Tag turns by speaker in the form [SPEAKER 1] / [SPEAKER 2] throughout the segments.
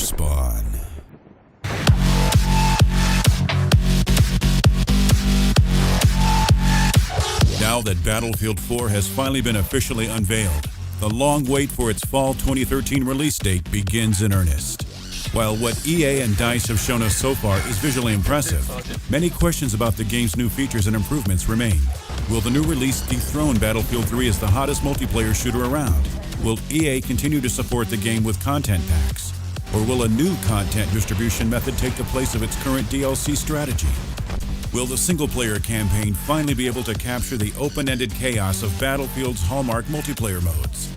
[SPEAKER 1] GamerSpawn. Now that Battlefield 4 has finally been officially unveiled, the long wait for its fall 2013 release date begins in earnest. While what EA and DICE have shown us so far is visually impressive, many questions about the game's new features and improvements remain. Will the new release dethrone Battlefield 3 as the hottest multiplayer shooter around? Will EA continue to support the game with content packs? Or will a new content distribution method take the place of its current DLC strategy? Will the single-player campaign finally be able to capture the open-ended chaos of Battlefield's hallmark multiplayer modes?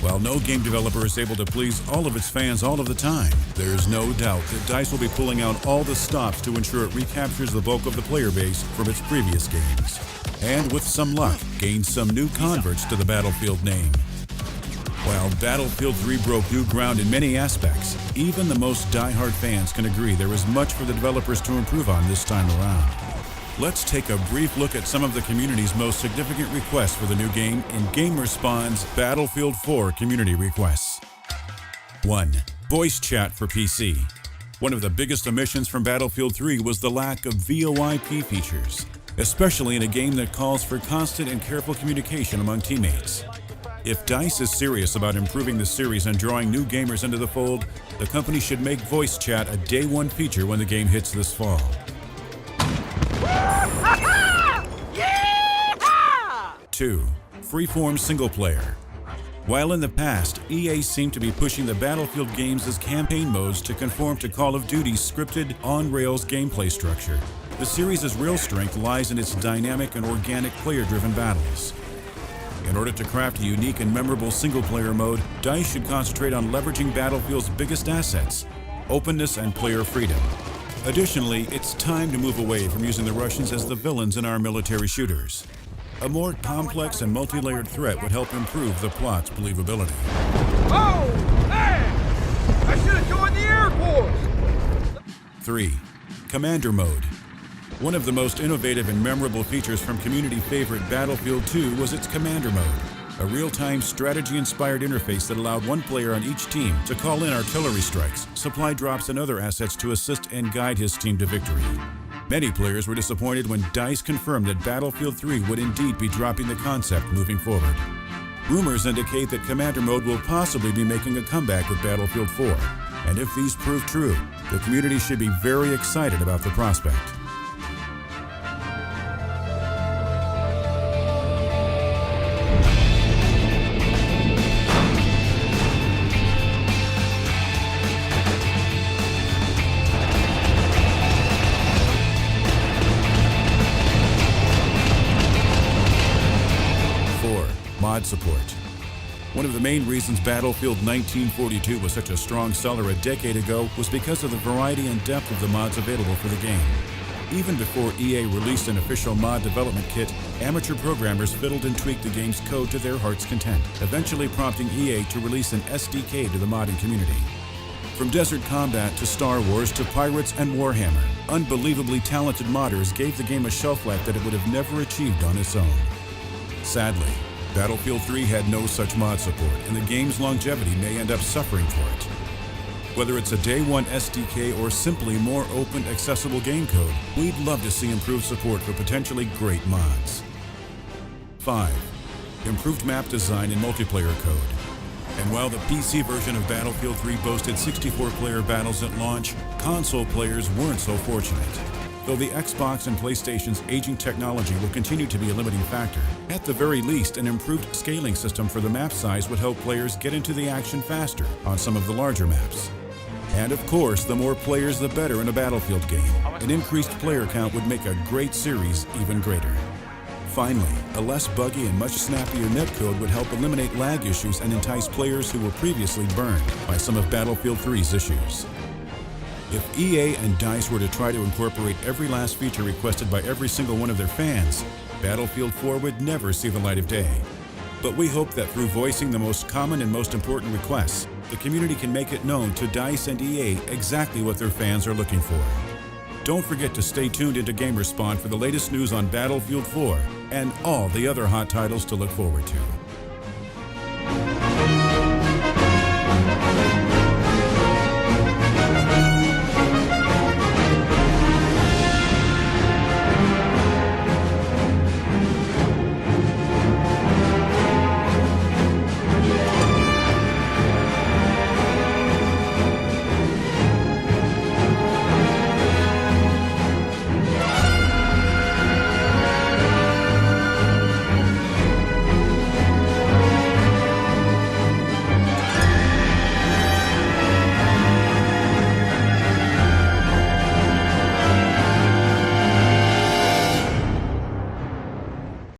[SPEAKER 1] While no game developer is able to please all of its fans all of the time, there's no doubt that DICE will be pulling out all the stops to ensure it recaptures the bulk of the player base from its previous games. And with some luck, gain some new converts to the Battlefield name. While Battlefield 3 broke new ground in many aspects, even the most die-hard fans can agree there is much for the developers to improve on this time around. Let's take a brief look at some of the community's most significant requests for the new game in GamerSpawn's Battlefield 4 community requests. 1. Voice chat for PC. One of the biggest omissions from Battlefield 3 was the lack of VoIP features, especially in a game that calls for constant and careful communication among teammates. If DICE is serious about improving the series and drawing new gamers into the fold, the company should make voice chat a day one feature when the game hits this fall. 2. Freeform single player. While in the past, EA seemed to be pushing the Battlefield games as campaign modes to conform to Call of Duty's scripted, on-rails gameplay structure, the series' real strength lies in its dynamic and organic player-driven battles. In order to craft a unique and memorable single-player mode, DICE should concentrate on leveraging Battlefield's biggest assets, openness and player freedom. Additionally, it's time to move away from using the Russians as the villains in our military shooters. A more complex and multi-layered threat would help improve the plot's believability.
[SPEAKER 2] Oh, man! I should have joined the Air Force!
[SPEAKER 1] 3. Commander Mode. One of the most innovative and memorable features from community favorite Battlefield 2 was its Commander Mode, a real-time strategy-inspired interface that allowed one player on each team to call in artillery strikes, supply drops, and other assets to assist and guide his team to victory. Many players were disappointed when DICE confirmed that Battlefield 3 would indeed be dropping the concept moving forward. Rumors indicate that Commander Mode will possibly be making a comeback with Battlefield 4, and if these prove true, the community should be very excited about the prospect. Mod support. One of the main reasons Battlefield 1942 was such a strong seller a decade ago was because of the variety and depth of the mods available for the game. Even before EA released an official mod development kit, amateur programmers fiddled and tweaked the game's code to their heart's content, eventually prompting EA to release an SDK to the modding community. From Desert Combat to Star Wars to Pirates and Warhammer, unbelievably talented modders gave the game a shelf life that it would have never achieved on its own. Sadly, Battlefield 3 had no such mod support, and the game's longevity may end up suffering for it. Whether it's a day one SDK or simply more open, accessible game code, we'd love to see improved support for potentially great mods. 5. Improved map design and multiplayer code. And while the PC version of Battlefield 3 boasted 64-player battles at launch, console players weren't so fortunate. Though the Xbox and PlayStation's aging technology will continue to be a limiting factor, at the very least, an improved scaling system for the map size would help players get into the action faster on some of the larger maps. And of course, the more players the better in a Battlefield game. An increased player count would make a great series even greater. Finally, a less buggy and much snappier netcode would help eliminate lag issues and entice players who were previously burned by some of Battlefield 3's issues. If EA and DICE were to try to incorporate every last feature requested by every single one of their fans, Battlefield 4 would never see the light of day. But we hope that through voicing the most common and most important requests, the community can make it known to DICE and EA exactly what their fans are looking for. Don't forget to stay tuned into GamerSpawn for the latest news on Battlefield 4 and all the other hot titles to look forward to.